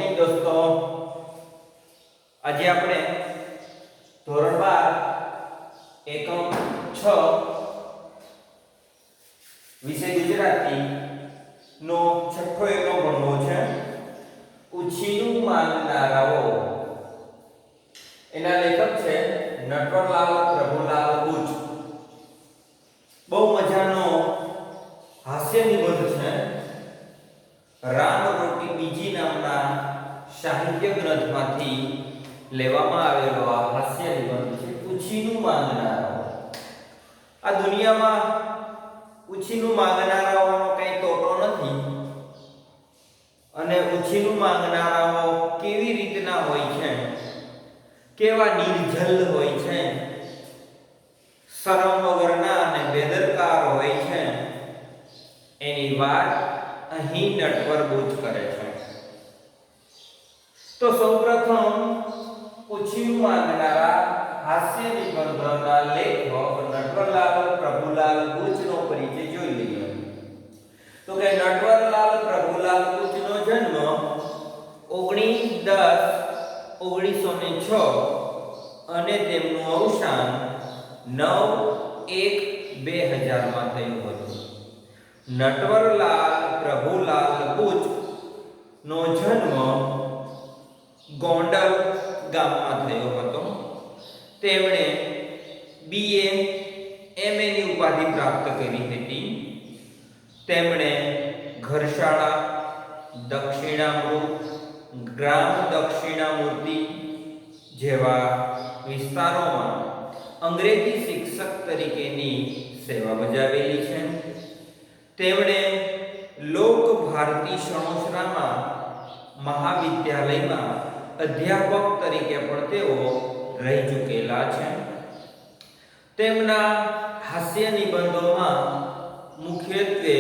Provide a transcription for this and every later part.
Morning દોસ્તો, આજે આપણે ધોરણ 12 એકમ 6 વિષય ગુજરાતી નો છઠ્ઠો એકમ ભણવો છે. ઉછીનું માંગનારાઓ. એના લેખક છે નટવરલાલ પ્રભુલાલ બુચ. બહુ મજાનો હાસ્ય નિબંધ છે. રામ રોટી બીજી નામના સાહિત્ય ગ્રંથમાંથી લેવામાં આવેલો આ હાસ્ય નિબંધ છે. ઉછીનું માંગનારાઓ. આ દુનિયામાં ઉછીનું માંગનારાઓનો કઈ તોટો નથી, અને ઉછીનું માંગનારાઓ કેવી રીતના હોય છે, કેવા નિર્જલ હોય છે, શરમ વગરના અને બેદરકાર હોય છે, એની વાત અહીં નટવર બુચ કરે છે. તો સૌપ્રથમ ઉછીનું માંગનારા હાસ્ય નિબંધના લેખક નટવરલાલ પ્રભુલાલ બુચનો પરિચય જોઈ લઈએ. તો કે નટવરલાલ પ્રભુલાલ બુચનો જન્મ 19/10/1906 અને તેમનું અવસાન 9/1/2000 માં થયું હતું. નટવરલાલ પ્રભુલાલ બુચ નો જન્મ ગોંડલ ગામમાં થયો હતો. તેમણે BA MA ની ઉપાધિ પ્રાપ્ત કરી હતી. તેમણે ઘરશાળા, દક્ષિણામૃત, ગ્રામ દક્ષિણામૂર્તિ જેવા વિસ્તારોમાં અંગ્રેજી શિક્ષક તરીકેની સેવા બજાવેલી છે. તેમણે લોક ભારતી સણોસરામાં મહાવિદ્યાલયમાં અધ્યાપક તરીકે પણ તેઓ રહી ચૂકેલા છે. તેમના હાસ્ય નિબંધોમાં મુખ્યત્વે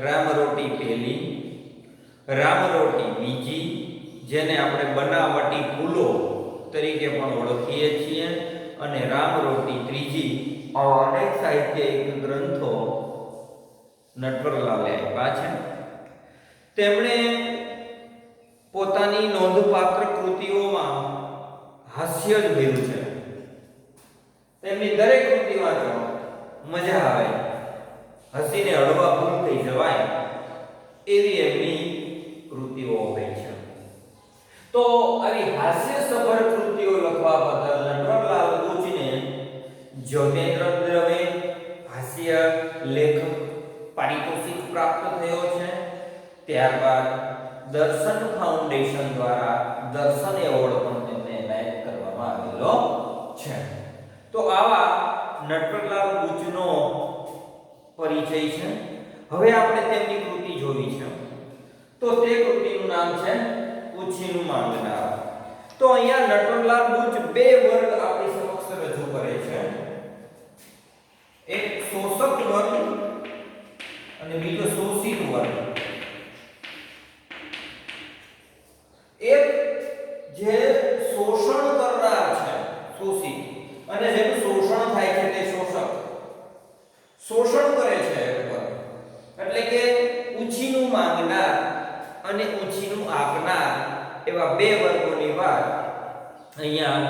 રામરોટી પહેલી, રામરોટી બીજી, જેને આપણે બનાવટી ભૂલો તરીકે પણ ઓળખીએ છીએ, અને રામરોટી ત્રીજી, આવા અનેક સાહિત્યિક ગ્રંથો નટવરલાલે આપ્યા છે. તેમણે પોતાની નોંધપાત્ર કૃતિઓમાં હાસ્ય જ ભર્યું છે. તેમની દરેક કૃતિ વાંચો, મજા આવે, હસીને હળવા ભૂલ થઈ જવાય એવી એમની કૃતિઓ હોય છે. તો આવી હાસ્યસભર કૃતિઓ લખવા બદલ નટવરલાલ બુચને જ્યોતેન્દ્ર દવે હાસ્ય લેખક પારિતોષિક પ્રાપ્ત થયો છે. ત્યારબાદ દર્શન ફાઉન્ડેશન દ્વારા દર્શન એવોર્ડ પણ તેમને એનાયત કરવામાં આવેલો છે. તો આવા નટવરલાલ બુચનો પરિચય છે. હવે આપણે તેમની કૃતિ જોવી છે. તો તે કૃતિનું નામ છે ઉછીનું માંગનારા. તો અહીંયા નટવરલાલ બુચ બે વર્ગ આપણી સમક્ષ રજૂ કરે છે. એક શોષક વર્ગ અને બીજો શોષિત વર્ગ. એક જે શોષણ કરનાર છે શોષિત, અને જેનું શોષણ થાય છે તે શોષક. શોષણ કરે છે એટલે કે ઉછીનું માંગનાર અને ઉછીનું આપનાર એવા બે વર્ગોની વાત અહીંયા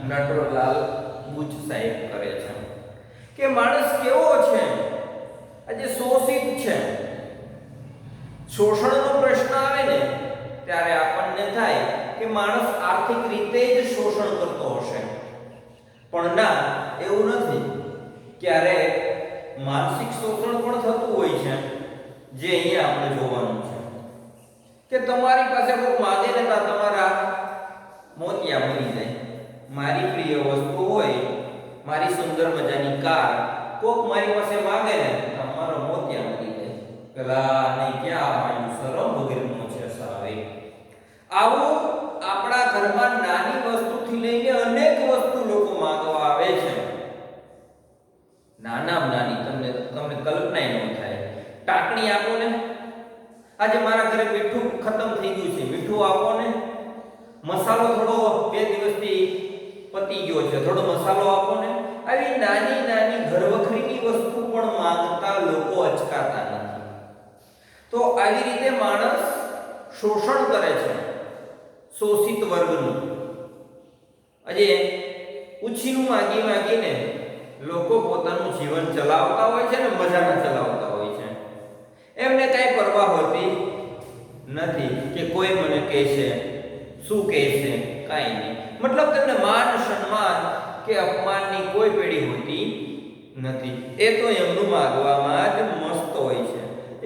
નટવરલાલ બુચ સાહેબ કરે છે. કે માણસ કેવો છે, આજે શોષિત છે. શોષણનો પ્રશ્ન આવે ને ત્યારે આપણને થાય કે માણસ આર્થિક રીતે જ શોષણ કરતો હશે, પણ ના, એવું નથી. ક્યારેક માનસિક શોષણ પણ થતું હોય છે, જે અહીંયા આપણે જોવાનું છે. કે તમારી પાસે કોઈ માંગે ને તો તમારા મોતિયા મરી જાય. મારી પ્રિય વસ્તુ હોય, મારી સુંદર મજાની કાર, કોક મારી પાસે માંગે ને તો તમારો મોતિયા મરી જાય. પેલા નહીં ક્યાં આવ્યું, શરમ વગરનો છે સાવે. આવું આપણા ઘરમાં નાની વસ્તુથી લઈને અનેક વસ્તુ લોકો માંગવા આવે છે. નાનામાં નાની તમને કલ્પના ન થાય. ટાકણી આપો ને, આજે મારા ઘરે મીઠું ખતમ થઈ ગયું છે, મીઠું આપો ને. મસાલો થોડો 2 દિવસથી પતી ગયો છે, થોડો મસાલો આપો ને. આવી નાની નાની ઘરવખરીની વસ્તુ પણ માંગતા લોકો અચકાતા નથી. તો આવી રીતે માણસ શોષણ કરે છે. શોષિત વર્ગનું. આજે ઉછીનું માગી માગીને લોકો પોતાનું જીવન ચલાવતા હોય છે ને મજામાં ચલાવતા હોય છે. એમને કઈ પરવા હોતી નથી કે કોઈ મને કહેશે, શું કહેશે, કાંઈ નહીં. મતલબ તેમને માન સન્માન કે અપમાનની કોઈ પેડી હોતી નથી. એ તો એમનું માગવામાં જ મસ્ત હોય છે.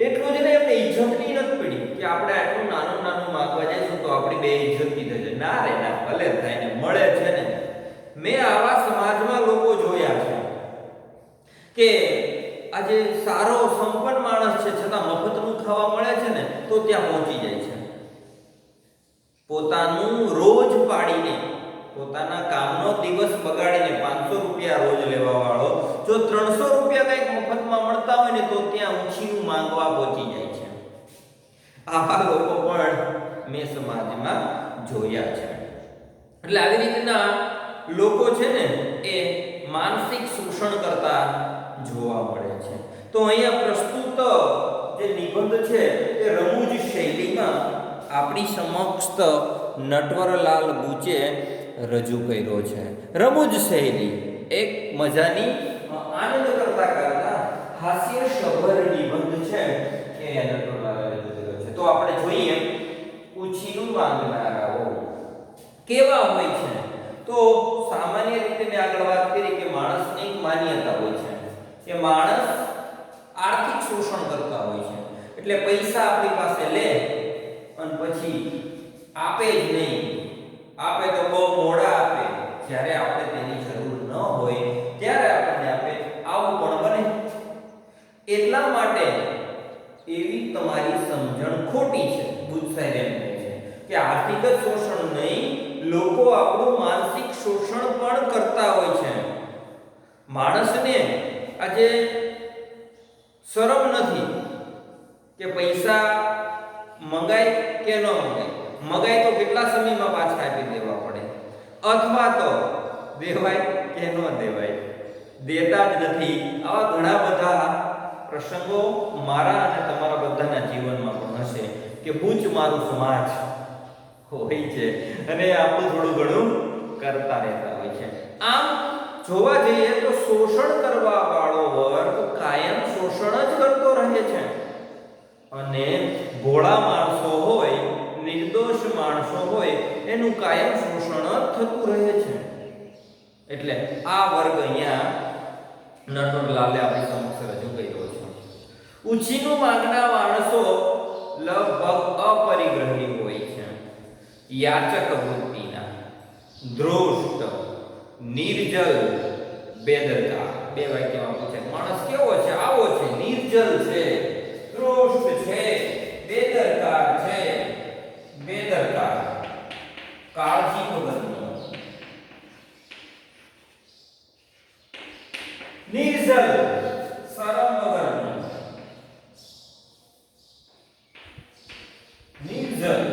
એટલું જ ને એમને ઇજ્જતની નથી પડી કે આપણે આટલું નાનું નાનું માગવા જઈશું તો આપણી બે ઇજ્જતની થશે. ના રે ના, ભલે થાય ને, મળે છે ને. મેં આવા સમાજમાં લોકો જોયા છે કે આજે સારો સંપન્ન માણસ છે છતાં મફતનું ખાવા મળે છે ને તો ત્યાં પહોંચી જાય છે. પોતાનું રોજ પાડીને, પોતાના કામનો દિવસ બગાડીને 500 રૂપિયા રોજ લેવા વાળો જો 300 રૂપિયા કંઈક મફતમાં મળતા હોય ને તો ત્યાં ઉછીનું માંગવા પહોંચી જાય છે. આવા લોકો પણ મેં સમાજમાં જોયા છે. એટલે આવી રીતના લોકો છે ને એ માનસિક શોષણ કરતા જોવા મળે છે. તો અહીંયા પ્રસ્તુત જે નિબંધ છે એ રમૂજ શૈલીમાં આપણી સમક્ષ નટવરલાલ બુચે રજૂ કર્યો છે. રમૂજ શૈલી એક મજાની આનંદ કરતા હાસ્યસભર નિબંધ છે કે નટવરલાલે રજૂ કર્યો છે. તો આપણે જોઈએ ઉછીનું માંગનારાઓ કેવા હોય છે. તો સામાન્ય રીતે મેં આગળ વાત કરી કે માણસની એક માન્યતા હોય છે કે માણસ આર્થિક શોષણ કરતા હોય છે. એટલે પૈસા આપણી પાસે લે અને પછી આપે જ નહીં. આપે તો બહુ મોડા આપે. જ્યારે આપણે તેની જરૂર ન હોય ત્યારે આપણને આપે. આવું પણ બને. એટલા માટે એવી તમારી સમજણ ખોટી છે. બુચ સાહેબ એમ કહે છે કે આર્થિક જ શોષણ નહીં, લોકો આપણું માનસિક શોષણ પણ કરતા હોય છે. માણસને આજે શરમ નથી કે પૈસા મંગાય કે ન મંગાય. મંગાય તો કેટલા સમયમાં પાછા આપી દેવા પડે, અથવા તો દેવાય કે ન દેવાય, દેતા જ નથી. આવા ઘણા બધા પ્રસંગો મારા અને તમારા બધાના જીવનમાં પણ હશે કે બુચ મારું સમાજ હોય છે અને આપણું થોડું ઘણું કરતા રહેતા હોય છે. આમ જોવા જઈએ તો શોષણ કરવા વાળો વર્ગ કાયમ શોષણ જ કરતો રહે છે અને ભોળા માણસો હોય, નિર્દોષ માણસો હોય, એનું કાયમ શોષણ જ થતું રહે છે. એટલે આ વર્ગ અહીંયા નટવરલાલે આપણી સમક્ષ રજૂ કર્યો છે. ઉછીનું માંગના માણસો લગભગ અપરિગ્રહી હોય છે. યાચક વૃત્તિના, ધ્રુષ્ટ, નિર્જલ, બેદરકાર. બે વાક્યમાં પૂછે માણસ કેવો છે? આવો છે, નિર્જલ છે, ધ્રુષ્ટ છે, બેદરકાર છે. બેદરકાર, કાળજી વગરનો. નિર્જલ, શરમ વગરનો. નિર્જલ,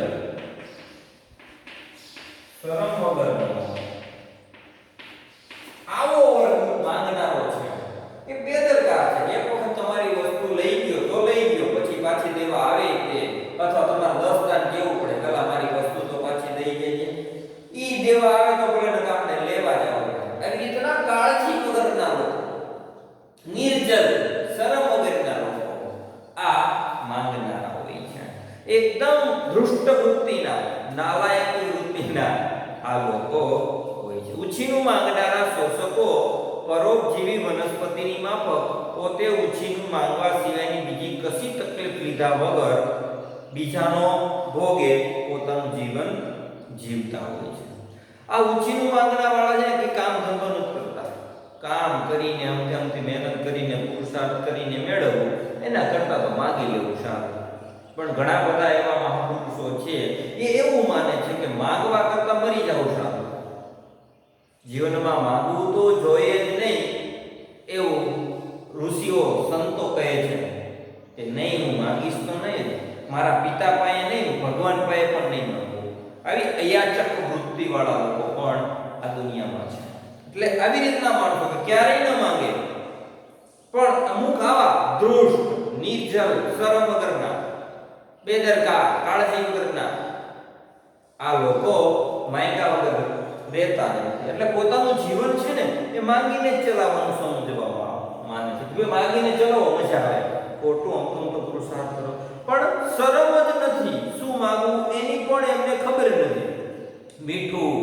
શરમ વગરનો. આવો વર્ગ માંગનારો છે એ બેદરકાર છે. એક વખત તમારી વસ્તુ લઈ ગયો તો લઈ ગયો, પછી પાછી દેવા આવે તે, અથવા તમારે 10 દાન કેવું પડે પેલા મારી વસ્તુ તો પાછી દઈ દેજે. ઈ દેવા આવે તો પેલા આપણે લેવા જવું પડે. આવી રીતના કાળજી વગરના લોકો, નિર્જલ, શરમ વગરના લોકો આ માંગનારા હોય છે. એકદમ ધૃષ્ટ વૃત્તિના, નાલાયક વૃત્તિના આ લોકો હોય છે. ઉછીનું માંગનારા શોષકો પરોપજીવી વનસ્પતિની માફક પોતે ઉછીનું માંગવા સિવાયની બીજી કશી તકલીફ લીધા વગર બીજાનો ભોગે પોતાનું જીવન જીવતા હોય છે. આ ઉછીનું માંગના વાળા છે કે કામ ધંધો નથી કરતા. કામ કરીને આમથી મહેનત કરીને પુરુષાર્થ કરીને મેળવવું એના કરતા તો માગી લેવું સારું. પણ ઘણા બધા એવા મહાપુરુષો છે એ એવું માને છે કે માગવા કરતા મરી જવું સારું. જીવનમાં માગવું તો જોઈએ જ નહીં એવું ઋષિઓ સંતો કહે છે કે નહીં, હું માગીશ તો નહીં, મારા પિતા પાસે નહીં, ભગવાન પાસે પણ નહીં માંગવું. આવી અયાચક વૃત્તિ વાળા લોકો પણ આ દુનિયામાં છે. એટલે આવી રીતના માણસો કે ક્યારેય ન માંગે, પણ અમુક આવા ધ્રુષ્ટ, નિર્જલ, શરમ વગરના, બેદરકાર, કાળજી વગરના આ લોકો માંગ્યા વગર રહેતા નથી, એટલે પોતાનું જીવન છે ને એ માંગીને જ ચલાવવાનું સમજવામાં માને છે. તમે માંગીને ચલાવો મજા આવે, ખોટું અમથું તો પુરુષાર્થ કરો, પણ શરમ જ નથી શું માંગવું એની પણ એમને ખબર નથી. મીઠું,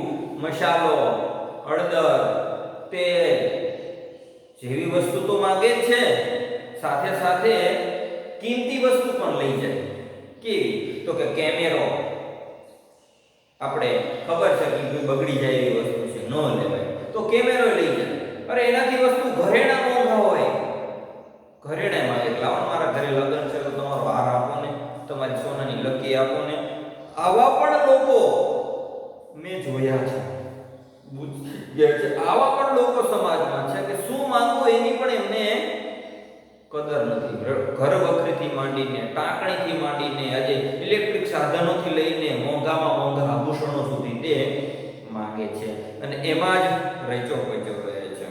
મસાલો, હળદર, તેલ જેવી વસ્તુ તો માંગે જ છે, સાથે સાથે કિંમતી વસ્તુ પણ લઈ જાય. કેવી? તો કે કેમેરો. આપણે ખબર છે કે બગડી જાય એવી વસ્તુ છે, ન લેવાય, તો કેમેરો લઈ જાય. અરે એનાથી વસ્તુ ઘરેણા મોંઘા હોય, ઘરેણા માંગે, લાવો મારા ઘરે લગ્ન છે તો તમારો હાર આપો ને, તમારી સોનાની લકી આપો ને. આવા પણ લોકો મેં જોયા છે, આવા પણ લોકો સમાજમાં છે કે શું માંગવું એની પણ એમને કદર નથી. ઘર વખરીથી માંડીને, ટાંકણીથી માંડીને, આજે ઇલેક્ટ્રિક સાધનોથી લઈને મોંઘામાં મોંઘા આભૂષણો સુધી તે માંગે છે અને એમાં જ રચો પચો રહે છે.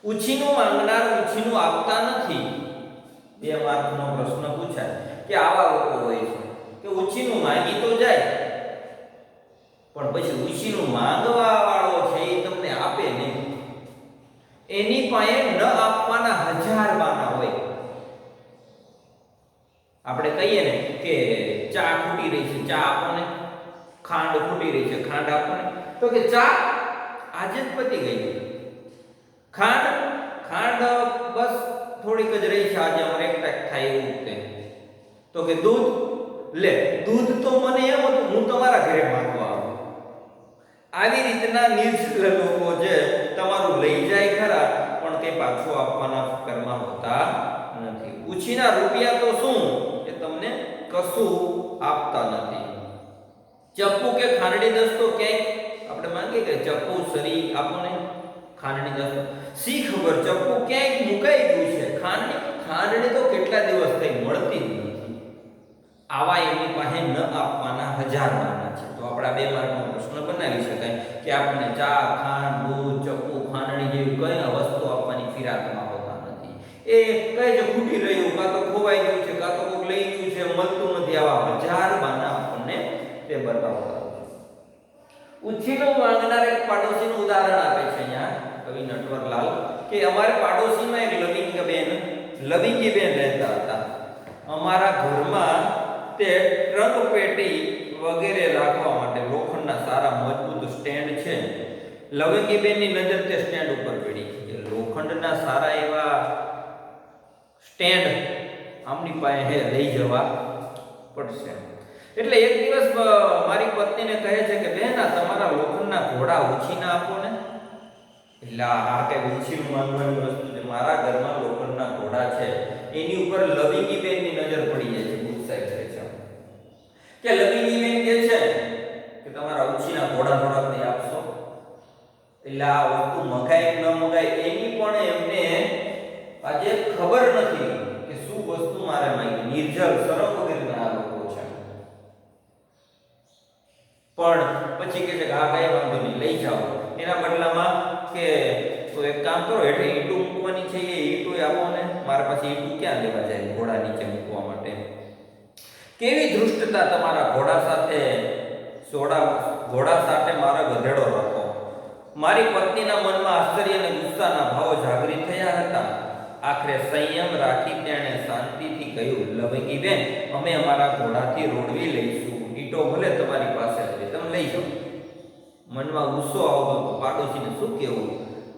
ઉછીનું માંગનાર ઉછીનું આપતા નથી. 2 માર્કનો પ્રશ્ન પૂછાય કે આવા લોકો હોય છે કે ઉછીનું માંગી તો જાય પણ પછી ઉછીનું માંગવા વાળો છે એ તમને આપે નહીં. એની પાસે ન આપવાના 1000 બહાના હોય. આપણે કહીએ ને કે ચા ખૂટી રહી છે, ચા આપો ને. ખાંડ ખૂટી રહી છે, ખાંડ આપો ને. તો કે ચા આજે જ પતી ગઈ. ખાંડ બસ થોડીક જ રહી છે, આજે અમારે એકટાક થાય એવું તે. તો કે દૂધ લે, દૂધ તો મને એમ હતું હું તમારા ઘરે માંગવા આવું. આવી રીતના નિર્છલ લોકો જે તમારું લઈ જાય ખરા પણ તે પાછું આપવાના ફિકરમાં હોતા નથી. ઉછીના રૂપિયા તો શું કે તમને કશું આપતા નથી. ચપ્પુ કે ખાંડની દસ્તો ક્યાંક આપણે માંગીએ કે ચપ્પુ સરી આપો ને, ખાંડની દસ્તો સી ખબર ચપ્પુ ક્યાંક મુકાઈ ગયું છે. ખાંડની તો કેટલા દિવસ થઈ મળતી જ નથી. આવા એમની પાસે ન આપવાના 1000 બહાના છે. તો આપણા 2 માર્કનો પ્રશ્ન બનાવી શકાય કે આપણને ચા, ખાંડ, દૂધ, ચપ્પુ, ખાંડણી જેવી કઈ વસ્તુ આપવાની ફિરાકમાં હોતા નથી. એ કઈ જ ખૂટી રહ્યું, કાં તો ખોવાઈ ગયું છે, કાં તો કોઈ લઈ ગયું છે, મળતું નથી. આવા 1000 બહાના આપણને તે બતાવતા. ઉછીનું માંગનાર એક પાડોશીનું ઉદાહરણ આપે છે અહીંયા કવિ નટવરલાલ કે અમારે પાડોશીમાં એક લવિંગીબેન રહેતા હતા. અમારા ઘરમાં તે ટ્રંક પેટી વગેરે રાખવા માટે લોખંડના સારા મજબૂત સ્ટેન્ડ છે. લવિંગીબેનની નજર તે સ્ટેન્ડ ઉપર પડી કે લોખંડના સારા એવા સ્ટેન્ડ આમની પાસે લઈ જવા પડશે. એટલે એક દિવસ મારી પત્નીને કહે છે કે બેન આ તમારા લોખંડના ઘોડા ઉછીના આપો ને. એટલે આ કે ઉછીનું માંગવાની વસ્તુ છે. મારા ઘરમાં લોખંડના ઘોડા છે, એની ઉપર લવિંગીબેનની નજર પડી જાય છે. ગુસ્સાઈ જાય છે કે લવિંગીબેન કહે છે કે તમારા ઉછીના ઘોડા થોડાક નહીં આપશો. એટલે આ વસ્તુ મગાય ન મગાય એની પણ એમને આજે ખબર નથી કે શું વસ્તુ મારે માંગી. નિર્જલ શરમ વગેરેના આ લોકો છે. પણ પછી કહે છે કે આ કઈ વાંધો નહીં, લઈ જાઓ. એના બદલામાં કે તો એક કામ કરો, એટલે ઈંટું મૂકવાની છે એ ઈંટું આપો ને. મારા પાસે ઈંટું ક્યાં લેવા જાય ઘોડા નીચે મૂકવા માટે. કેવી ધૃષ્ટતા તમારા ઘોડા સાથે મારા ગધેડો રાખો. મારી પત્નીના મનમાં આશ્ચર્ય અને ગુસ્સાના ભાવો જાગૃત થયા હતા. આખરે સંયમ રાખી તેણે શાંતિથી કહ્યું, લવિંગીબેન અમે અમારા ઘોડાથી રોડવી લઈશું. ઈંટો ભલે તમારી પાસે છે, તમે લઈ જાઓ. મનમાં ગુસ્સો આવતો હતો, પાડોશીને શું કહેવું,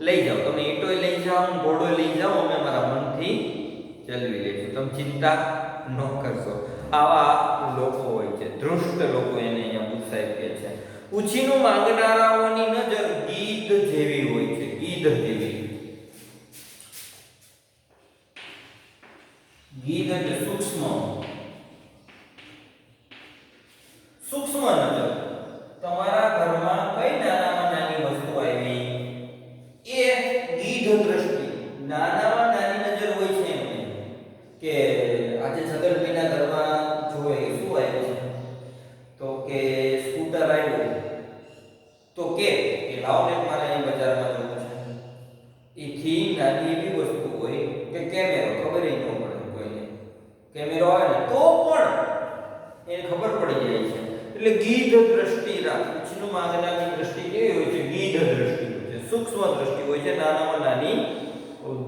લઈ જાઓ તમે, ઈંટો લઈ જાઓ, ઘોડો લઈ જાઓ, અમે અમારા મનથી ચલવી લઈશું, તમે ચિંતા ન કરશો. આવા લોકો હોય છે, ધૃષ્ટ લોકો એને અહીંયા ગુસ્સાઈ કહે છે. ઉછીનું માંગનારાઓની નજર ગીધ જેવી હોય છે, ગીધ જેવી. ગીધ એટલે સૂક્ષ્મ નજર. તમારા ઘરમાં કઈ નાનામાં નાની વસ્તુ આવી એ ગીધ દ્રષ્ટિ, નાનામાં નાની નજર હોય છે એમને. કે આજે છગનભાઈના ઘરમાં જોવે શું આવ્યું છે, તો કે સ્કૂટર આવ્યું, તો કે લાવો ને મારે અહીં બજારમાં જવું છે. એથી નાની એવી વસ્તુ હોય કે કેમેરો, ખબર ન પડે કોઈને. કેમેરો આવે ને તો પણ એને ખબર પડી જાય છે. એટલે ગીધ દ્રષ્ટિ રાખ. ઉછીનું માંગનારની દ્રષ્ટિ કેવી હોય છે? ગીધ દ્રષ્ટિ હોય છે, સૂક્ષ્મ દ્રષ્ટિ હોય છે, નાનામાં નાની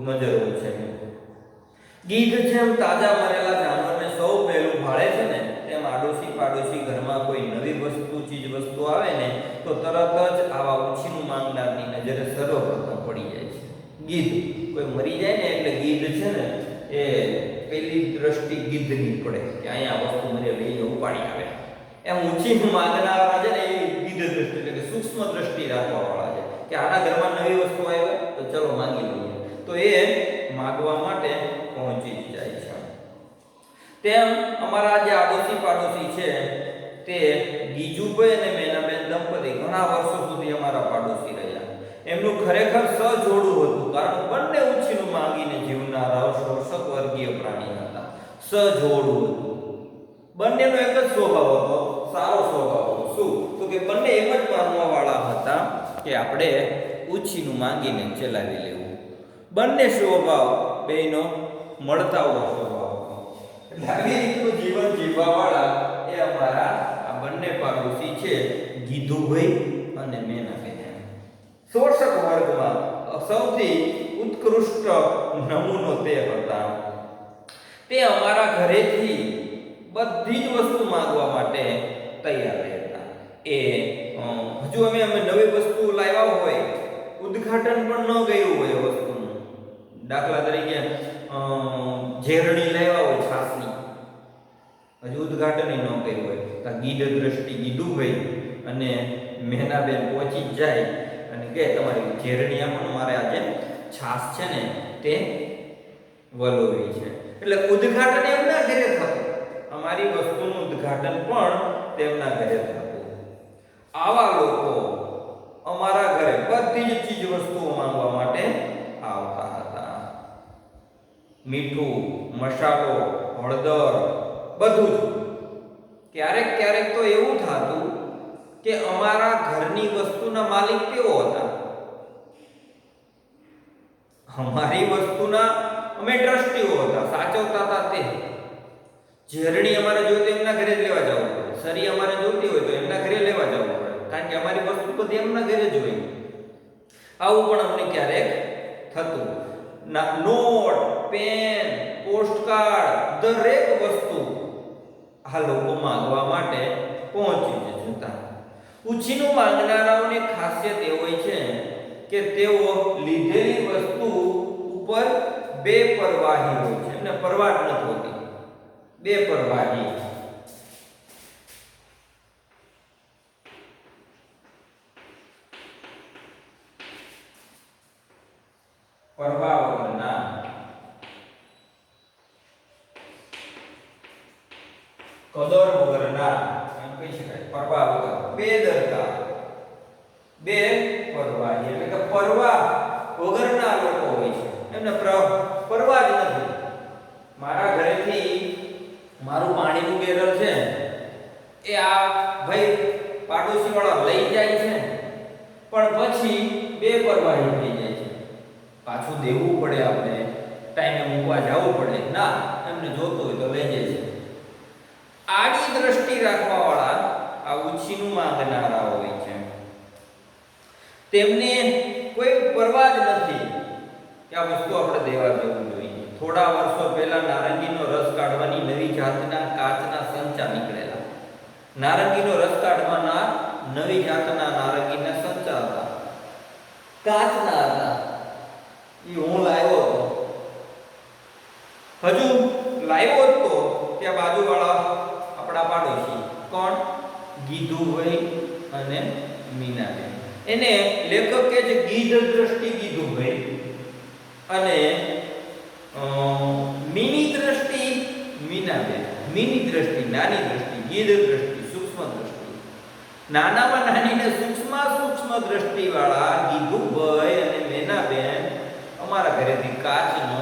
નજર હોય છે. ગીધ જેમ તાજા મરેલા જાનવરને સૌ પહેલું ભાળે છે ને, તેમ આડોશી પાડોશી ઘરમાં કોઈ નવી વસ્તુ ચીજ વસ્તુ આવે ને તો તરત જ આવા ઉછીનું માંગનારની નજરે સર્વપ્રથમ પડી જાય છે. ગીધ કોઈ મરી જાય ને એટલે ગીધ છે ને એ પેલી દ્રષ્ટિ ગીધની પડે કે અહીંયા વસ્તુ મરેલી લઈને ઉપાડી આવે. એમ ઉછીનું માંગનારા છે ને એ ગીધ દ્રષ્ટિ એટલે કે સૂક્ષ્મ દ્રષ્ટિ રાખવાવાળા છે કે આના ઘરમાં નવી વસ્તુ આવે તો ચલો માંગી લઈએ, તો એ માગવા માટે પહોંચી જાય છે. તેમ અમારા જે આડોશી પાડોશી છે તે ગીજુભાઈ અને મેનાબેન દંપતી ઘણા વર્ષો સુધી અમારા પાડોશી રહ્યા. એમનું ખરેખર સજોડું હતું, કારણ બંને ઉછીનું માંગીને જીવનારા શોષક વર્ગીય પ્રાણી હતા. સજોડું હતું, બંનેનો એક જ સ્વભાવ હતો, સારો સ્વભાવ હતો. શું? તો કે બંને એમ જ માનવા વાળા હતા કે આપણે ઉછીનું માંગીને ચલાવી લેવું. બંને સ્વભાવ બેનો મળતા હોવા સ્વભાવ હતો. એટલે આવી રીતનું જીવન જીવવા વાળા એ અમારા આ બંને પાડોશી છે, ગીધુભાઈ અને મેનાબેન. શોષક વર્ગમાં સૌથી ઉત્કૃષ્ટ નમૂનો તે હતા. તે અમારા ઘરેથી બધી જ વસ્તુ માંગવા માટે તૈયાર રહેતા. એ હજુ અમે નવી વસ્તુ લાવ્યા હોય, ઉદ્ઘાટન પણ ન ગયું હોય વસ્તુનું, દાખલા તરીકે ઝેરણી લાવ્યા હોય છાસની, હજુ ઉદ્ઘાટન ન કર્યું હોય તો ગીધ દ્રષ્ટિ ગીધુભાઈ અને મેનાબેન પહોંચી જાય અને કે તમારી ઝેરણી આપો, મારે આજે છાસ છે ને તે વલોવી છે. એટલે ઉદ્ઘાટન એમના ઘરે થતું, અમારી વસ્તુનું ઉદ્ઘાટન પણ તેમના ઘરે થતું. આવા લોકો અમારા ઘરે બધી જ ચીજ વસ્તુઓ માંગવા માટે આવતા હતા. મીઠું, મસાલો, હળદર, બધું જ. ક્યારેક ક્યારેક તો એવું થતું કે અમારા ઘરની વસ્તુના માલિક કેવો હતા? અમારી વસ્તુના અમે ટ્રસ્ટીઓ હતા, સાચવતા હતા. તે ઝેરણી અમારે જોઈતી એમના ઘરે જ લેવા જવું પડે, સરી અમારે જોઈતી હોય તો એમના ઘરે લેવા જવું પડે, કારણ કે અમારી વસ્તુ બધી એમના ઘરે જ હોય. આવું પણ અમને ક્યારેક થતું. નોટ, પેન, પોસ્ટકાર્ડ, દરેક વસ્તુ આ લોકો માંગવા માટે પહોંચી જતા. ઉછીનું માંગનારાઓની ખાસિયત એ હોય છે કે તેઓ લીધેલી વસ્તુ ઉપર બેપરવાહી હોય છે. એમને પરવાહ નથી હોતી, બેપરવાહી. પરવાહ વગરના, કદર વગરના એમ કહી શકાય. પરવાહ વગર, બેદરકાર, બેપરવાહી એટલે કે પરવાહ વગરના લોકો હોય છે. એમને પરવાહ જ નથી. મારા ઘરેથી મારું પાણીનું બેરલ છે એ આ ભાઈ પાડોશી વાળા લઈ જાય છે, પણ પછી બેપરવાહી થઈ જાય છે. પાછું દેવું પડે, આપણે ટાઈમે મૂકવા જવું પડે. ના, એમને જોતું હોય તો લઈ જાય છે. આડી દ્રષ્ટિ રાખવા વાળા આ ઉછીનું માંગનારા હોય છે. તેમને કોઈ પરવાહ જ નથી કે આ વસ્તુ આપણે દેવા જવું જોઈએ. થોડા વર્ષો પહેલા નારંગીનો રસ કાઢવાની નવી જાતના કાચના સંચા નીકળેલા. નારંગીનો રસ કાઢવાના નવી જાતના નારંગીના સંચા હતા, કાચના હતા. એ હું લાવ્યો હતો. હજુ લાવ્યો હતો ત્યાં બાજુવાળા આપણા પાડોશી કોણ? ગીધુભાઈ અને મીનાબેન. એને લેખકે જ ગીધ દ્રષ્ટિ ગીધુભાઈ અને મિની દ્રષ્ટિ મીનાબેન. મિની દ્રષ્ટિ નાની દ્રષ્ટિ, ગીધ દ્રષ્ટિ સૂક્ષ્મ દ્રષ્ટિ. નાનામાં નાની ને સૂક્ષ્મ દ્રષ્ટિ વાળા ગીધુભાઈ અને મીનાબેન અમારા ઘરેથી કાચનો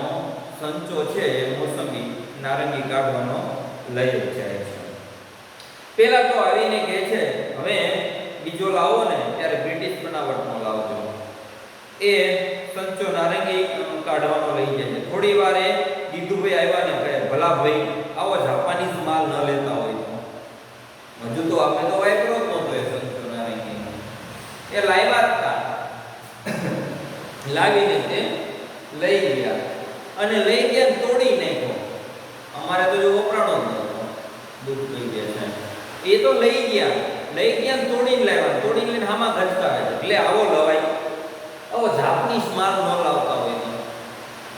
સંચો છે મોસંબી નારંગી કાઢવાનો લઈ જાય છે. પેલા તો આવીને કહે છે હવે બીજો લાવો ને ત્યારે બ્રિટિશ બનાવટનો લાવજો. એ સંચો નારંગી કાઢવાનો લઈ જાય છે. થોડી વારે ગીધુભાઈ આવ્યા ને કહે ભલા ભાઈ આવો જાપાનીઝ માલ ન લેતા હોય તો હજુ તો આપણે તો લાવીને તે લઈ ગયા અને લઈ ગયા તોડી નાખ્યો. અમારે તો જો વપરાણો જ નહોતો, દૂધ પી ગયા છે. એ તો લઈ ગયા ને તોડીને લાવ્યા, તોડીને લઈને આમાં ગજકાવે છે. એટલે આવો લવાય, આવો જાપનીસ માલ ન લાવતા હોય તો.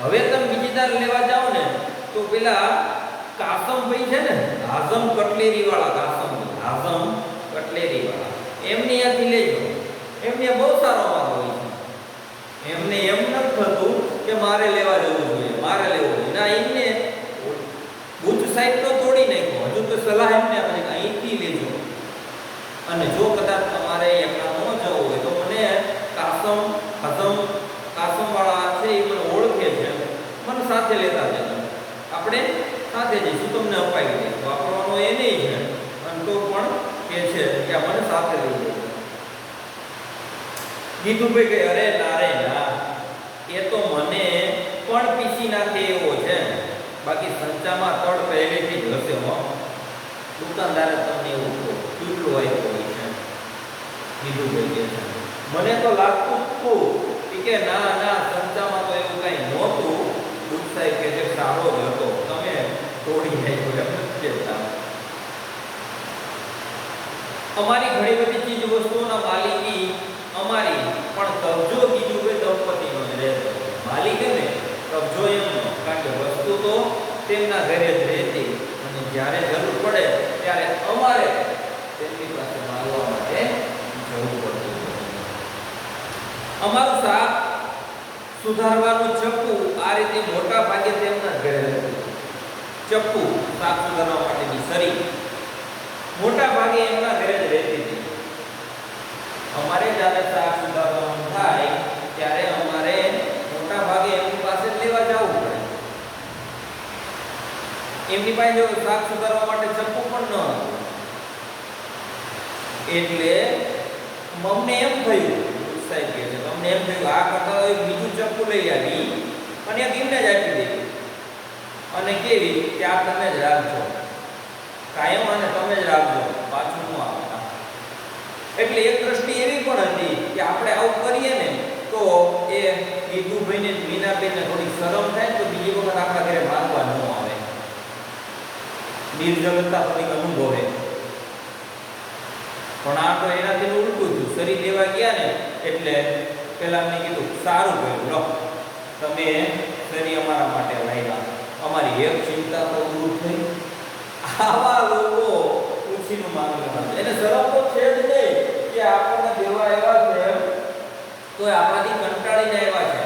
હવે તમે બીજી દાર લેવા જાઓ ને તો પેલા કાસમ ભાઈ છે ને, હાઝમ કટલેરી વાળા, હાઝમ કટલેરી વાળા, એમની ત્યાંથી લેજો. એમને બહુ સારો માલ હોય છે. એમને એમ નથી થતું કે મારે લેવા જવું જોઈએ, મારે લેવું જોઈએ ના. એમને બુથ સાઈડ તો તોડી નાખ્યો. હજુ તો સલાહ એમને આપે કે અહીંથી લેજો. અને જો કદાચ તમારે એકલા ન જવું હોય તો મને કાસમ વાળા છે એ મને ઓળખે છે, મને સાથે લેતા જજો, આપણે સાથે જઈશું, તમને અપાવી દઈશું. વાપરવાનો એ નહીં છે. અને તો પણ કે છે કે મને સાથે લઈ જજો. કીધું ભાઈ કે અરે ના, એ તો મને પણ પીસી નાખે એવો છે, બાકી સંચામાં તળ પહેલેથી જ હશે. દુકાનદારે તમને એવું કેટલું આપ્યું હોય છે. કીધું ભાઈ કે છે મને તો લાગતું હતું કે ના સંચામાં તો એવું કઈ નહોતું. દુઃખ કે જે સારો જ હતો, તમે તોડી નાખ્યો એમ નથી કહેતા. અમારી ઘણી બધી ચીજ વસ્તુઓના માલિકી અમારી, પણ કબજો બીજું કોઈ દંપતીનો જ રહેતો. માલિક ને કબજો એમનો, કારણ કે વસ્તુ તો તેમના ઘરે જ રહેતી અને જ્યારે જરૂર પડે ત્યારે અમારે તેમની પાસે માંગવા માટે જવું પડતું. અમારું શાક સુધારવાનું ચપ્પુ આ રીતે મોટા ભાગે તેમના ઘરે હતું. ચપ્પુ, શાક સુધારવા માટેની સરી મોટા ભાગે એમના ઘરે જ રહેતી હતી. અમારે જ્યારે શાક સુધારવાનું થાય ત્યારે અમારે મોટા ભાગે એમની પાસે લેવા જવું પડે. એમની પાસે જો શાક સુધારવા માટે ચપ્પુ પણ ન હતું. એટલે અમને એમ થયું, સાહેબ કહે છે અમને એમ થયું આ કરતા બીજું ચપ્પુ લઈ આવી અને એક એમને જ આપી દીધી અને કેવી કે આ તમે જ રાખજો કાયમ, અને તમે જ રાખજો, પાછું ન આપતા. એટલે એક દ્રષ્ટિ એવી પણ હતી કે આપણે આવું કરીએ ને તો એ ગીતુભાઈને મીનાબેનને થોડી શરમ થાય તો બીજી વખત આપણા ઘરે માંગવા ન આવે, નિર્જલતા થોડીક અનુભવે. પણ આ તો એનાથી ઉલટું થયું. શરીર લેવા ગયા ને એટલે પેલા મેં કીધું સારું કર્યું, લો તમે શરીર અમારા માટે લાવ્યા, અમારી એક ચિંતા તો દૂર થઈ. આવા લોકો ખુશીનું માંગવા એને શરમ તો છે જ નહીં કે આપણને દેવા આવ્યા છે તો આપણાથી કંટાળીને આવ્યા છે,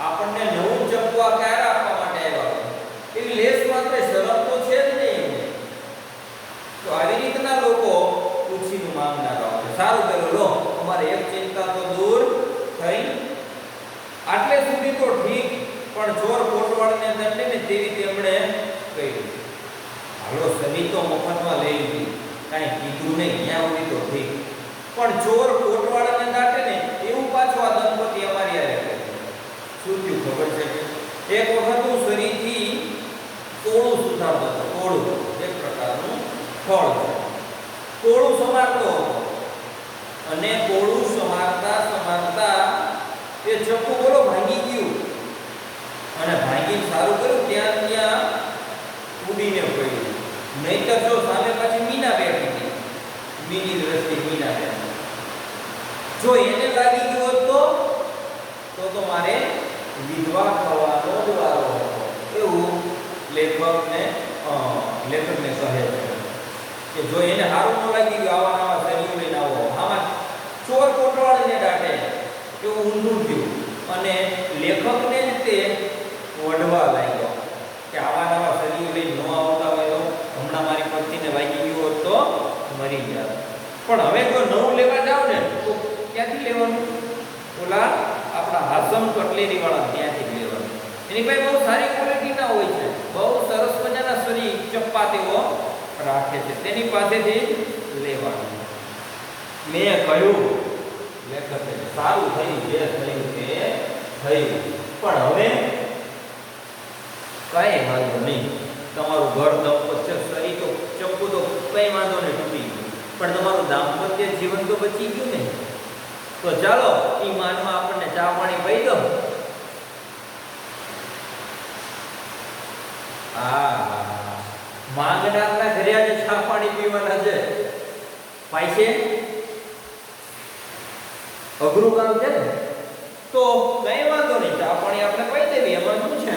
આપણને નવું ચપ્પુઆ ક્યારે આપવા માટે આવ્યા છે એવી લેસ માત્ર શરમ તો છે જ નહીં. તો આવી રીતના લોકો ખુશીનું માંગનાર હોય. સારું કર્યું, લો અમારે એક ચિંતા તો દૂર થઈ. આટલે સુધી તો ઠીક, પણ ચોર કોટવાળને દંડે ને તેવી તેમણે કહ્યું હાલો સભી તો મફતમાં લઈ લીધી, કાંઈ કીધું નહીં, ત્યાં સુધી તો ઠીક, પણ ચોર કોટવાળાને દાટે ને એવું પાછું આ દંપતી અમારી યારે કહે. શું થયું ખબર છે? એક વખત હું શરીરથી કોળું સુધારતો હતો. કોળું એક પ્રકારનું ફળ છે. કોળું સમારતો હતો અને કોળું સમારતા એ ચપ્પુ બોલો ભાંગી ગયું અને ભાંગીને સારું કર્યું ત્યાં ઉડીને પડ્યું. નહીતર જો સામે પાછી મીના બેઠી હતી, મીની દ્રષ્ટિ મીના બેઠી, જો એને લાગી ગયો તો મારે વિધવા થવાનો જ વારો હતો. એવું લેખકને કહે છે કે જો એને હારું ન લાગી ગયું આવા શરીર લઈને આવો, આમાં ચોર કોટવાળીને દાટે એવું ઊંધું થયું અને લેખકને જ તે વઢવા લાગ્યો કે આવા નવા શરીર લઈને ન આવતા હોય તો હમણાં મારી પત્નીને વાગી ગયું હોત તો મરી ગયા. પણ હવે જો નવું લેવા જાવ ને તો ક્યાંથી લેવાનું? ઓલા આપણા હાઝમ કટલેરી વાળા ત્યાંથી લેવાનું. એની પાસે બહુ સારી ક્વોલિટીના હોય છે, બહુ સરસ મજાના શરીર ચપ્પા તેઓ રાખે છે, તેની પાસેથી લેવાનું. મેં કહ્યું લેખકે સારું થયું, જે થયું તે થયું, પણ હવે કઈ વાંધો નહીં, તમારું ઘર દંપત્ય શરીર તો ચપ્પુ તો કઈ વાંધો નહીં તૂટી ગયું, પણ તમારું દાંપત્ય જીવન તો બચી ગયું ને. તો ચાલો ઈમાનમાં આપણને ચા પાણી પી દો. માંગનારના ઘરે આજે ચા પાણી પીવાના છે. પાઈ છે અઘરું કામ છે ને, તો કઈ વાંધો નહીં, ચા પાણી આપણે પી દેવી, એમાં શું છે.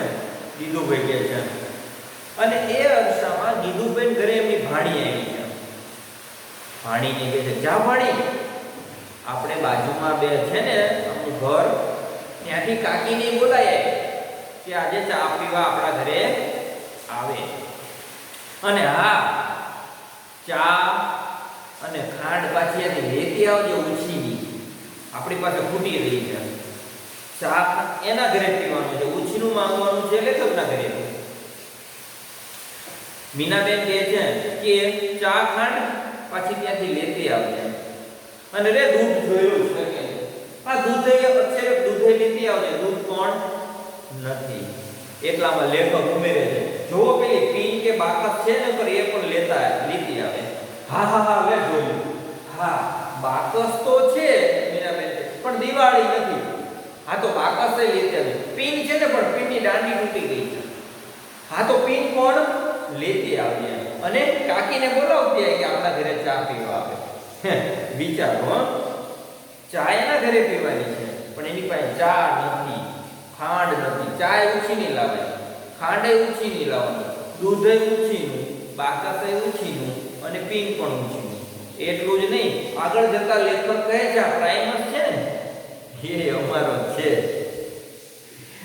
ગીધુભાઈ કે છે. અને એ અરસામાં ગીધુભાઈ ઘરે એમની ભાણી આવી છે. ભાણીને કહે છે, જા ભાણી, આપણે બાજુમાં બે છે ને આપણું ઘર, ત્યાંથી કાકીને બોલાય કે આજે ચા પીવા આપણા ઘરે આવે. અને હા, ચા અને ખાંડ પાછી લેતી આવજો ઉછીની, આપણી પાસે ખૂટી રહી છે. ચા એના ઘરે પીવાનું છે, ઉછીનું માંગવાનું છે લેખકના ઘરે. મીનાબેન કહે છે કે ચા ખાંડ પાછી ત્યાંથી લેતી આવજે. અને રે દૂધ જોયું છે કે આ દૂધ અત્યારે દૂધે લેતી આવજે. દૂધ કોણ નથી એટલામાં લેખક ઉમેરે છે, જો પેલી પીન કે બાકસ છે ને પર એ પણ લેતી આવે. હા હા હા લે જોયું. હા બાકસ તો છે મીનાબેન, પણ દિવાળી નથી. હા તો બાકસ લેતી આવે. પીન છે ને પણ પીનની દાંડી તૂટી ગઈ છે. હા તો પીન કોણ લેતી આવી. અને કાકીને બોલાવતી આવી કે આપણા ઘરે ચા પીવા આવે. વિચારો, ચા એના ઘરે પીવાની છે પણ એની પાસે ચા નથી, ખાંડ નથી. ચા ઊંચી નહીં લાવે, ખાંડ ઊંચી નહીં લાવવાની, દૂધ ઊંચીનું, બાકસ ઊંચીનું અને પીન પણ ઊંચીનું. એટલું જ નહીં, આગળ જતા લેખક કહે છે આ પ્રાઇમસ છે ને એ અમારો છે.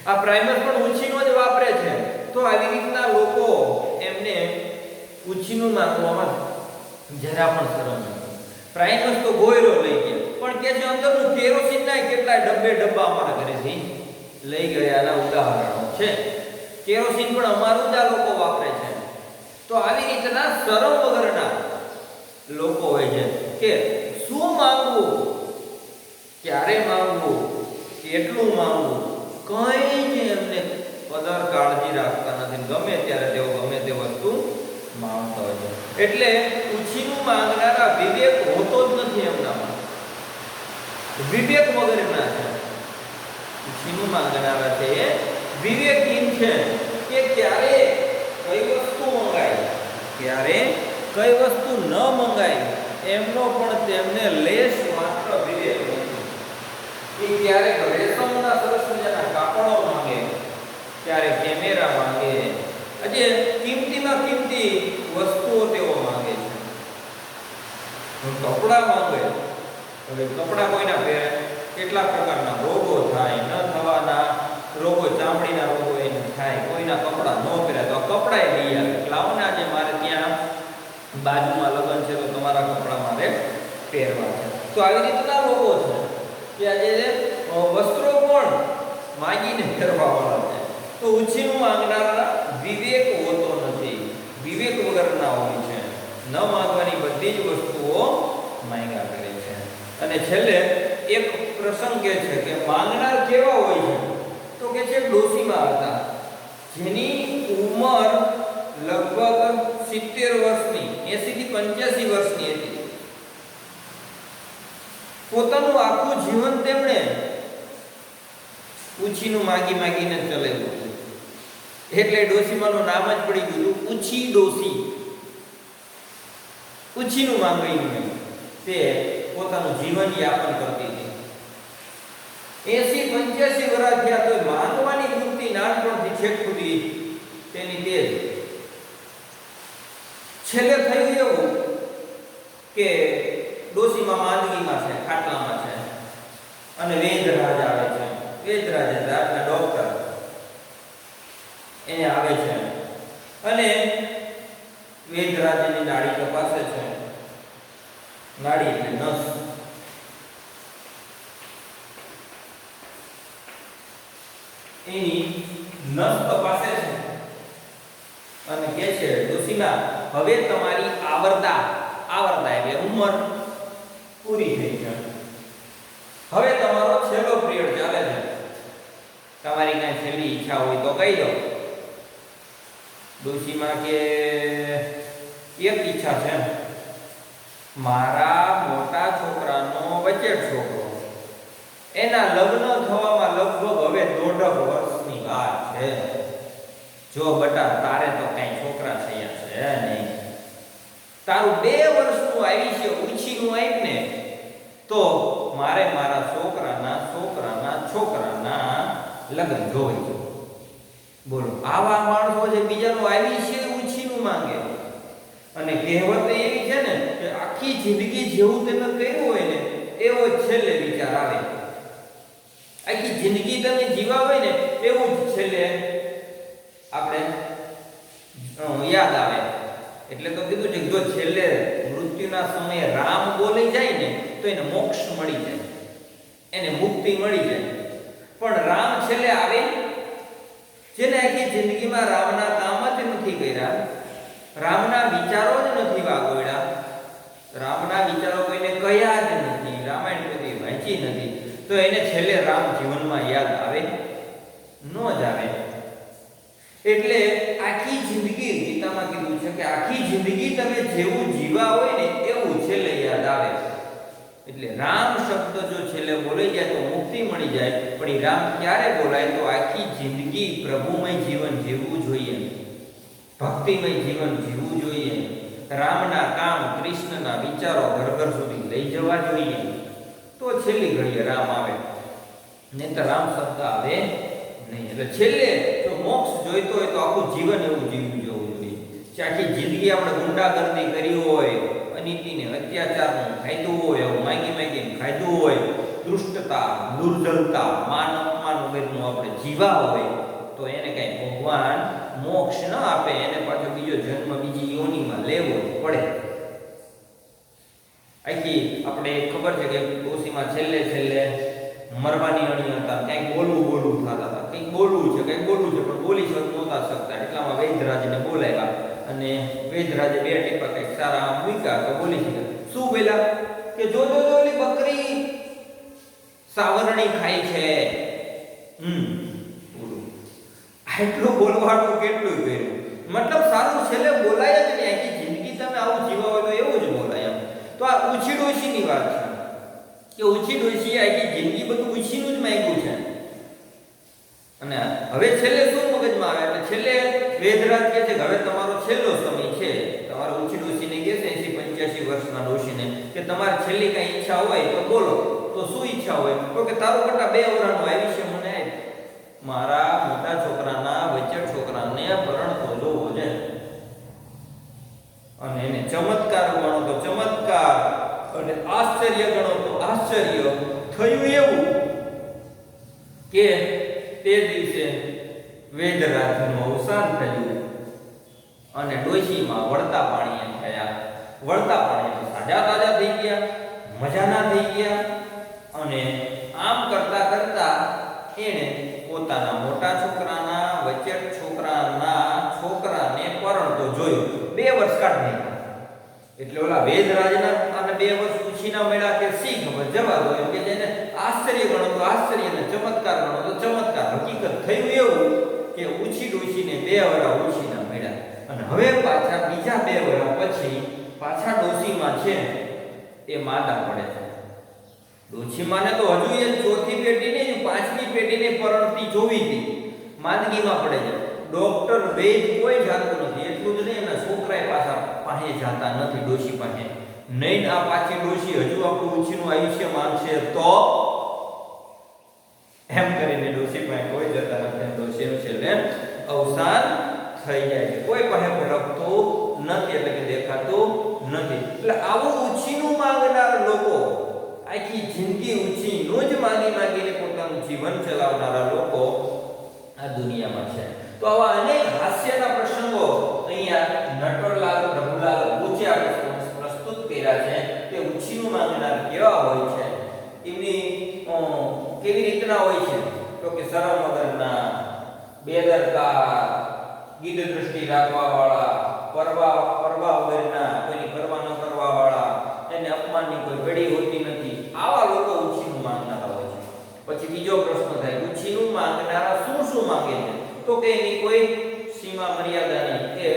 આ પ્રાઇમસ પણ ઊંચીનો જ વાપરે છે. તો આવી રીતના લોકો એમને ઊંચીનું માંગવામાં જરા પણ શરમ નથી. પ્રાઇમસ તો ગોયરો લઈ ગયા, પણ કે છે અંદરનું કેરોસીન ના કેટલાય ડબ્બા અમારા ઘરેથી લઈ ગયાના ઉદાહરણો છે. કેરોસીન પણ અમારું જ આ લોકો વાપરે છે. તો આવી રીતના શરમ વગરના લોકો હોય છે કે શું માંગવું, ક્યારે માંગવું, કેટલું માંગવું, કઈ જ એમને કદર કાળજી રાખતા નથી. ગમે ત્યારે તેઓ ગમે તે વસ્તુ માંગતા હોય છે. એટલે ઉછીનું માંગનારા વિવેક હોતો જ નથી એમનામાં, વિવેક વગરના છે. ઉછીનું માંગનારા છે એ વિવેકહીન છે કે ક્યારે કઈ વસ્તુ મંગાય, ક્યારે કઈ વસ્તુ ન મંગાય એમનો પણ તેમને લેશ માત્ર વિવેક નથી. એ ક્યારેક રેશમના સરસ મજાના કાપડો માંગે, ક્યારેક કેમેરા માંગે, આજે કિંમતીમાં કિંમતી વસ્તુઓ તેઓ માંગે છે. કપડા માંગે. હવે કપડા કોઈના પહેરે, કેટલા પ્રકારના રોગો થાય, ન થવાના રોગો, ચામડીના રોગો એને થાય, કોઈના કપડા ન પહેરાય તો કપડાય લઈ આવે. લાવના જે મારે ત્યાં બાજુમાં લગ્ન છે તો તમારા કપડા મારે પહેરવા છે. તો આવી રીતના રોગો છે કે આજે વસ્ત્રો પણ માંગીને પહેરવા વાળા છે. તો ઉછીનું માંગનારા વિવેક હોતો નથી, વિવેક વગરના હોય છે. ન માંગવાની બધી જ વસ્તુઓ માંગ્યા કરે છે. અને છેલ્લે એક પ્રસંગ કે છે કે માંગનાર કેવા હોય છે, તો કે છે ડોશીમાં હતા જેની ઉંમર લગભગ 70 વર્ષની, 80 થી 85 વર્ષની હતી. પોતાનું આખું જીવન તેમણે ઉછીનું માગીને ચલાવ્યું. એટલે ડોશીમાનું નામ જ પડી ગયું ઉછી ડોશી. ઉછીનું માંગીને તે પોતાનું જીવન યાપન કરતી હતી. 80-85 વર્ષ થયા તો માંગવાની વૃત્તિ નાનપણથી છેક સુધી તેની તેજ. છેલ્લે થયું એવું કે ડોશીમાં માંદગીમાં છે, ખાટલામાં છે અને વેદરાજ આવે છે. વેદરાજ રાતના ડોક્ટર એને આવે છે અને વેદરાજની નાડી તપાસે છે. નાડી એટલે નસ. એની નસ તપાસે છે અને કહે છે ડોશીમા, હવે તમારી આવરદા એટલે ઉંમર પૂરી થઈ છે. હવે તમારો છેલ્લો પિરિયડ ચાલે છે. તમારી કઈ છેલ્લી ઈચ્છા હોય તો કહી દો. ડોશીમાં કે એક ઈચ્છા છે, મારા મોટા છોકરાનો વચ્ચેટ છોકરો એના લગ્ન થવામાં લગભગ હવે 1.5 વર્ષની વાત છે. જો બટા તારે તો કઈ છોકરા થયા છે નહીં, તારું 2 વર્ષનું આયુષ્ય ઉછીનું આપ ને તો મારે મારા છોકરાના લગ્ન જોઈ છે. બોલો, આવા માણસો જે બીજાનું આયુષ્ય ઉછીનું માંગે. અને કહેવત એવી છે ને કે આખી જિંદગી જેવું તમે કર્યું હોય ને એવો છેલ્લે વિચાર આવે. આખી જિંદગી તમે જીવા હોય ને એવું જ છેલ્લે આપણે યાદ આવે. એટલે તો કીધું છે કે જો છેલ્લે મૃત્યુના સમયે રામ બોલી જાય ને તો એને મોક્ષ મળી જાય, એને મુક્તિ મળી જાય. પણ રામ છેલ્લે આવે, જેને આખી જિંદગીમાં રામના કામ જ નથી કર્યા, રામના વિચારો જ નથી વાગોડ્યા, રામના વિચારો કોઈને કહ્યા જ નથી, રામાયણ કોઈ વાંચી નથી, તો એને છેલ્લે રામ જીવનમાં યાદ આવે ન જ આવે. એટલે આખી જિંદગી, ગીતામાં કીધું છે કે આખી જિંદગી તમે જેવું જીવા હોય ને એવું છેલ્લે યાદ આવે. એટલે રામ શબ્દ જો છેલ્લે બોલાઈ જાય તો મુક્તિ મળી જાય. પણ એ રામ ક્યારે બોલાય તો આખી જિંદગી પ્રભુમય જીવન જીવવું જોઈએ, ભક્તિમય જીવન જીવવું જોઈએ, રામના કામ કૃષ્ણના વિચારો ઘર ઘર સુધી લઈ જવા જોઈએ, તો છેલ્લી ઘડીએ રામ આવે, નહીં તો રામ શબ્દ આવે નહીં. એટલે છેલ્લે જો મોક્ષ જોઈતો હોય તો આખું જીવન એવું જીવવું જોવું જોઈએ. આખી જિંદગી આપણે ગુંડાગર્દી કરી હોય, અનીતિને અત્યાચારનું ખાધું હોય, એવું માંગીને ખાધું હોય, દુષ્ટતા, દુર્જલતા, માન અપમાન વગેરેનું આપણે જીવા હોય તો એને કઈ ભગવાન મોક્ષ ન આપે, એને પાછો બીજો જન્મ બીજી યોનિમાં લેવો પડે. આખી આપણે ખબર છે કે ડોશીમાં છેલ્લે મરવાની અણી હતા, કંઈક બોલવું થતા હતા, કંઈક બોલવું છે પણ બોલી નહોતા શકતા. એટલામાં વૈદ્યરાજને બોલાવ્યા અને વૈદ્યરાજે 2 ટીપા કંઈક સારા આમ મૂક્યા તો બોલી શક્યા. શું બોલ્યા કે જો ઓલી બકરી સાવરણી ખાય છે. આટલું બોલવાનું કેટલું કર્યું, મતલબ સારું છેલ્લે બોલાય જ નહીં. આખી જિંદગી તમે આવું જીવા હોય તો એવું જ બોલાય. તો આ ઊંચી ડોશીની વાત છે કે ઊંચી ડોશીએ આખી જિંદગી બધું ઊંચીનું જ માંગ્યું છે. અને હવે છેલ્લે શું મગજમાં આવે, એટલે છેલ્લે વેદરાજ કહે છે કે હવે તમારો છેલ્લો સમય છે. તમારે ઊંચી ડોશીને કહે છે 80-85 વર્ષના ડોશીને કે તમારે છેલ્લી કઈ ઈચ્છા હોય તો બોલો. તો શું ઈચ્છા હોય તો કે તારું બેટા 2 વર્ષનું આયુષ્ય મને મારા મોટા છોકરાના વચ્ચે છોકરાને પરણતો જોવો છે. અને એને ચમત્કાર ગણો તો ચમત્કાર, અને આશ્ચર્ય ગણો તો આશ્ચર્ય. થયું એવું કે તે દિવસે વેદરાજનું અવસાન થયું અને ડોશીમાં વળતા પાણીએ થયા. વળતા પાણીએ સાજા તાજા થઈ ગયા, મજાના થઈ ગયા. અને આમ કરતા કરતા એણે પોતાના મોટા છોકરાના વચ્ચે છોકરાને પરણતો જોયો. 2 વર્ષ કાઢી નાખ્યા. એટલે ઓલા વેદરાજના અને 2 વર્ષ ઉછીના મળ્યા કે સી ખબર, જવા દો. એમ કે જેને આશ્ચર્ય ગણો તો આશ્ચર્ય ને ચમત્કાર ગણો તો ચમત્કાર. હકીકત થયું એવું કે ઉછી ડોશીને 2 વર્ષ ઉછીના મળ્યા. અને હવે પાછા બીજા 2 વર્ષ પછી પાછા ડોશીમાં છે એ માદા પડે છે. ડોશીમાને તો હજુ એ 4થી પેઢીને 5મી પેઢીને પરણતી જોવી હતી, માંદગીમાં પડે છે. ડોક્ટર વૈદ કોઈ જાતું નથી. એટલું જ નહીં, એના છોકરાએ પાછા પાસે જાતા નથી ડોશી પાસે. નહીં આ પાછી ડોશી હજુ આપણું ઉછીનું આયુષ્ય માંગશે તો એમ કરીને ડોશી પાસે કોઈ જતા નથી. ડોશીનું છેલ્લે અવસાન થઈ જાય છે. કોઈ પાસે ભરકતું નથી, એટલે કે દેખાતું નથી. એટલે આવું ઉછીનું માંગનાર લોકો, આખી જિંદગી ઉછીનું જ માગીને પોતાનું જીવન ચલાવનારા લોકો આ દુનિયામાં છે. તો આવા અનેક હાસ્યના પ્રસંગો અહીંયા નટવરલાલ પ્રભુલાલ ગુજિયા પ્રસ્તુત કર્યા છે કે ઉછીનું માંગનાર કેવા હોય છે, એમની કેવી રીતના હોય છે. તો કે શરમ વગરના, બેદરકાર, ગીધ દૃષ્ટિ રાખવા વાળા, પરવા વગરના, કોઈની પરવા ન કરવા વાળા, એને અપમાનની કોઈ ઘડી હોતી નથી. આવા લોકો ઉછીનું માંગનારા હોય છે. પછી બીજો પ્રશ્ન થાય, ઉછીનું માંગનારા શું માંગે છે? તો કે એની કોઈ સીમા મર્યાદા નહીં, કે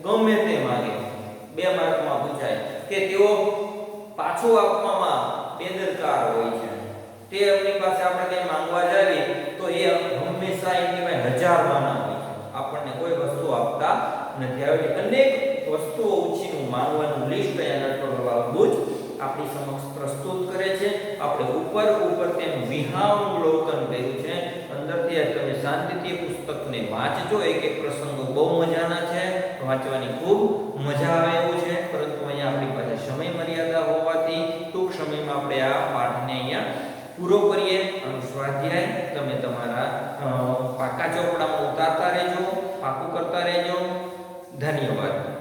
ગમે તે માંગે. 2 માર્કમાં પૂછાય કે તેઓ પાછું આપવામાં બેદરકાર હોય છે, તે એમની પાસે આપણે કંઈ માંગવા જાવી તો એ હંમેશા એમની પાસે હજારમાં ના હોય છે, આપણને કોઈ વસ્તુ આપતા નથી. આવી અનેક વસ્તુઓ ઉછીનું માંગવાનું લિસ્ટ અહીંયા નટવરબાબુ જ આપણી સમક્ષ પ્રસ્તુત કરે છે. આપણે ઉપર તેનું વિહંગાવલોકન કર્યું છે. અંદરથી તમે શાંતિથી પુસ્તકને વાંચજો. એક એક પ્રસંગો બહુ મજાના છે, વાંચવાની ખૂબ મજા આવે એવું છે. પરંતુ અહીંયા આપણી પાસે સમય મર્યાદા હોવાથી ટૂંક સમયમાં આપણે આ પાઠને અહીંયા પૂરો કરીએ. અને સ્વાધ્યાય તમે તમારા પાકા ચોપડામાં ઉતારતા રહેજો, પાકું કરતા રહેજો. ધન્યવાદ.